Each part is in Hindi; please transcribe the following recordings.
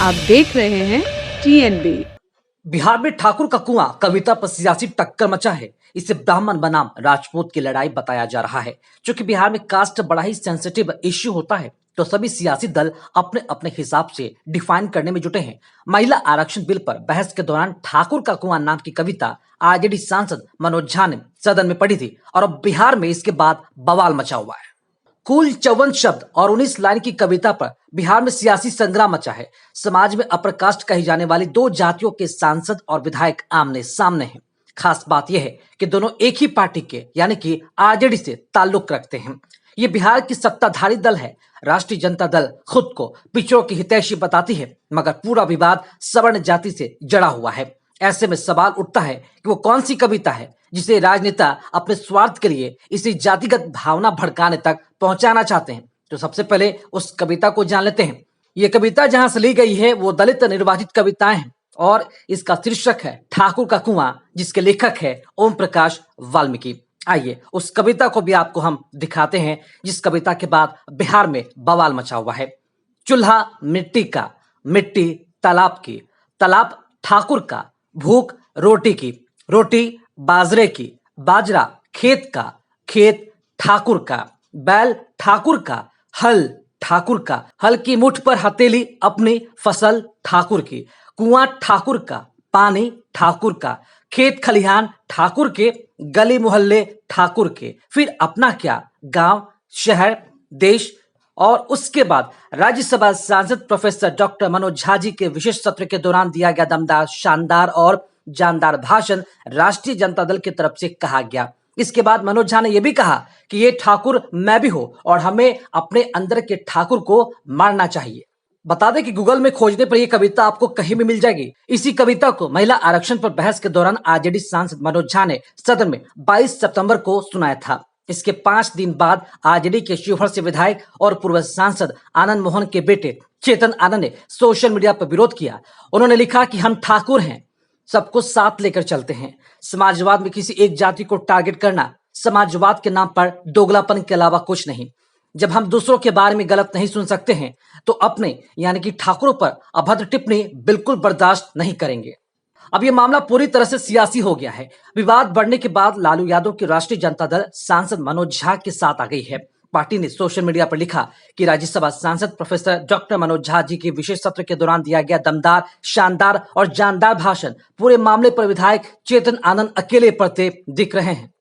आप देख रहे हैं TNB। बिहार में ठाकुर का कुआं कविता पर सियासी टक्कर मचा है। इसे ब्राह्मण बनाम राजपूत की लड़ाई बताया जा रहा है। क्योंकि बिहार में कास्ट बड़ा ही सेंसिटिव इश्यू होता है, तो सभी सियासी दल अपने अपने हिसाब से डिफाइन करने में जुटे हैं। महिला आरक्षण बिल पर बहस के दौरान ठाकुर का कुआं नाम की कविता आरजेडी सांसद मनोज झा ने सदन में पढ़ी थी और अब बिहार में इसके बाद बवाल मचा हुआ है। कुल 54 शब्द और 19 लाइन की कविता पर बिहार में सियासी संग्राम मचा है। समाज में अपर कास्ट कही जाने वाली दो जातियों के सांसद और विधायक आमने सामने हैं। खास बात यह है कि दोनों एक ही पार्टी के यानी कि आरजेडी से ताल्लुक रखते हैं। ये बिहार की सत्ताधारी दल है। राष्ट्रीय जनता दल खुद को पिछड़ों की हितैषी बताती है, मगर पूरा विवाद सवर्ण जाति से जड़ा हुआ है। ऐसे में सवाल उठता है कि वो कौन सी कविता है जिसे राजनेता अपने स्वार्थ के लिए इसी जातिगत भावना भड़काने तक पहुंचाना चाहते हैं। तो सबसे पहले उस कविता को जान लेते हैं। ये कविता जहां से ली गई है वो दलित निर्वाचित कविताएं हैं और इसका शीर्षक है ठाकुर का कुआं, जिसके लेखक है ओम प्रकाश वाल्मीकि। आइए उस कविता को भी आपको हम दिखाते हैं, जिस कविता के बाद बिहार में बवाल मचा हुआ है। चूल्हा मिट्टी का, मिट्टी तालाब की, तालाब ठाकुर का, भूख रोटी की, रोटी बाजरे की, बाजरा खेत का, खेत ठाकुर का, बैल ठाकुर का, हल ठाकुर का, हल की मुठ पर हथेली अपनी, फसल ठाकुर की, कुआं ठाकुर का, पानी ठाकुर का, खेत खलिहान ठाकुर के, गली मोहल्ले ठाकुर के, फिर अपना क्या, गांव शहर देश। और उसके बाद राज्यसभा सांसद प्रोफेसर डॉक्टर मनोज झा जी के विशेष सत्र के दौरान दिया गया दमदार, शानदार और जानदार भाषण राष्ट्रीय जनता दल की तरफ से कहा गया। इसके बाद मनोज झा ने यह भी कहा कि ये ठाकुर मैं भी हूं और हमें अपने अंदर के ठाकुर को मारना चाहिए। बता दें कि गूगल में खोजने पर यह कविता आपको कहीं भी मिल जाएगी। इसी कविता को महिला आरक्षण पर बहस के दौरान आरजेडी सांसद मनोज झा ने सदन में 22 सितंबर को सुनाया था। इसके 5 दिन बाद आरजेडी के शिवहर से विधायक और पूर्व सांसद आनंद मोहन के बेटे चेतन आनंद ने सोशल मीडिया पर विरोध किया। उन्होंने लिखा कि हम ठाकुर हैं, सबको साथ लेकर चलते हैं। समाजवाद में किसी एक जाति को टारगेट करना समाजवाद के नाम पर दोगलापन के अलावा कुछ नहीं। जब हम दूसरों के बारे में गलत नहीं सुन सकते हैं तो अपने यानी कि ठाकुरों पर अभद्र टिप्पणी बिल्कुल बर्दाश्त नहीं करेंगे। अब यह मामला पूरी तरह से सियासी हो गया है। विवाद बढ़ने के बाद लालू यादव की राष्ट्रीय जनता दल सांसद मनोज झा के साथ आ गई है। पार्टी ने सोशल मीडिया पर लिखा कि राज्यसभा सांसद प्रोफेसर डॉक्टर मनोज झा जी के विशेष सत्र के दौरान दिया गया दमदार, शानदार और जानदार भाषण पूरे मामले पर विधायक चेतन आनंद अकेले पढ़ते दिख रहे हैं।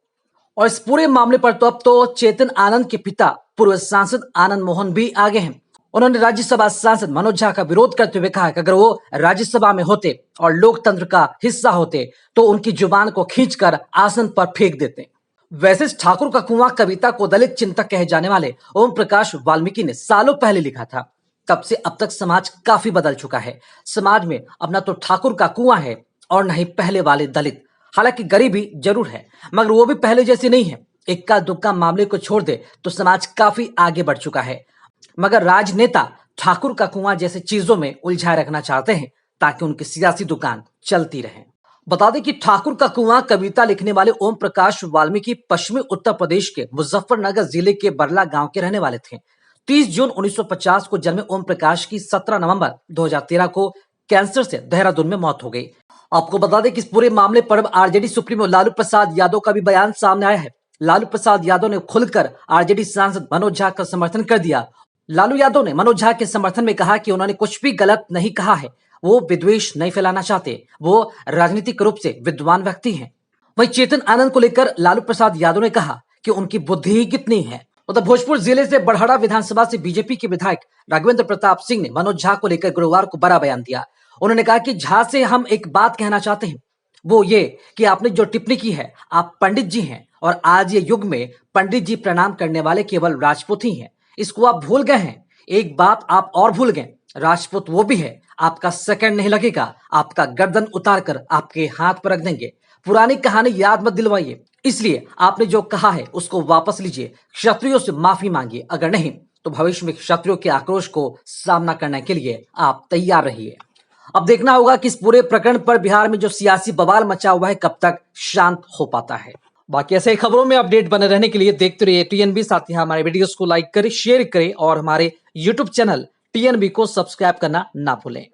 और इस पूरे मामले पर तो अब तो चेतन आनंद के पिता पूर्व सांसद आनंद मोहन भी आगे हैं। उन्होंने राज्यसभा सांसद मनोज झा का विरोध करते हुए कहा कि अगर वो राज्यसभा में होते और लोकतंत्र का हिस्सा होते तो उनकी जुबान को खींचकर आसन पर फेंक देते। वैसे ठाकुर का कुआं कविता को दलित चिंतक कहे जाने वाले ओम प्रकाश वाल्मीकि ने सालों पहले लिखा था। तब से अब तक समाज काफी बदल चुका है। समाज में अब न तो ठाकुर का कुआं है और न ही पहले वाले दलित। हालांकि गरीबी जरूर है, मगर वो भी पहले जैसी नहीं है। इक्का दुक्का मामले को छोड़ दे तो समाज काफी आगे बढ़ चुका है, मगर राजनेता ठाकुर का कुआं जैसे चीजों में उलझाए रखना चाहते हैं ताकि उनकी सियासी दुकान चलती रहे। बता दें कि ठाकुर का कुआं कविता लिखने वाले ओम प्रकाश वाल्मीकि पश्चिमी उत्तर प्रदेश के मुजफ्फरनगर जिले के बरला गांव के रहने वाले थे। 30 जून 1950 को जन्मे ओम प्रकाश की 17 नवंबर 2013 को कैंसर से देहरादून में मौत हो गई। आपको बता दें कि इस पूरे मामले पर आरजेडी सुप्रीमो लालू प्रसाद यादव का भी बयान सामने आया है। लालू प्रसाद यादव ने खुलकर आरजेडी सांसद मनोज झा का समर्थन कर दिया। लालू यादव ने मनोज झा के समर्थन में कहा कि उन्होंने कुछ भी गलत नहीं कहा है, वो विद्वेष नहीं फैलाना चाहते, वो राजनीतिक रूप से विद्वान व्यक्ति हैं। वहीं चेतन आनंद को लेकर लालू प्रसाद यादव ने कहा कि उनकी बुद्धि ही कितनी है। उधर भोजपुर जिले से बड़हरा विधानसभा से बीजेपी के विधायक राघवेंद्र प्रताप सिंह ने मनोज झा को लेकर गुरुवार को बड़ा बयान दिया। उन्होंने कहा कि झा से हम एक बात कहना चाहते हैं, वो ये कि आपने जो टिप्पणी की है, आप पंडित जी हैं और आज ये युग में पंडित जी प्रणाम करने वाले केवल राजपूत ही हैं। इसको आप भूल गए हैं। एक बात आप और भूल गए, राजपूत वो भी है, आपका सेकंड नहीं लगेगा, आपका गर्दन उतार कर आपके हाथ पर रख देंगे। पुरानी कहानी याद मत दिलवाइए। इसलिए आपने जो कहा है उसको वापस लीजिए, क्षत्रियों से माफी मांगिए। अगर नहीं तो भविष्य में क्षत्रियों के आक्रोश को सामना करने के लिए आप तैयार रहिए। अब देखना होगा कि इस पूरे प्रकरण पर बिहार में जो सियासी बवाल मचा हुआ है कब तक शांत हो पाता है। बाकी ऐसे खबरों में अपडेट बने रहने के लिए देखते रहिए TNB। साथ ही हमारे वीडियोस को लाइक करें, शेयर करें और हमारे YouTube चैनल TNB को सब्सक्राइब करना ना भूलें।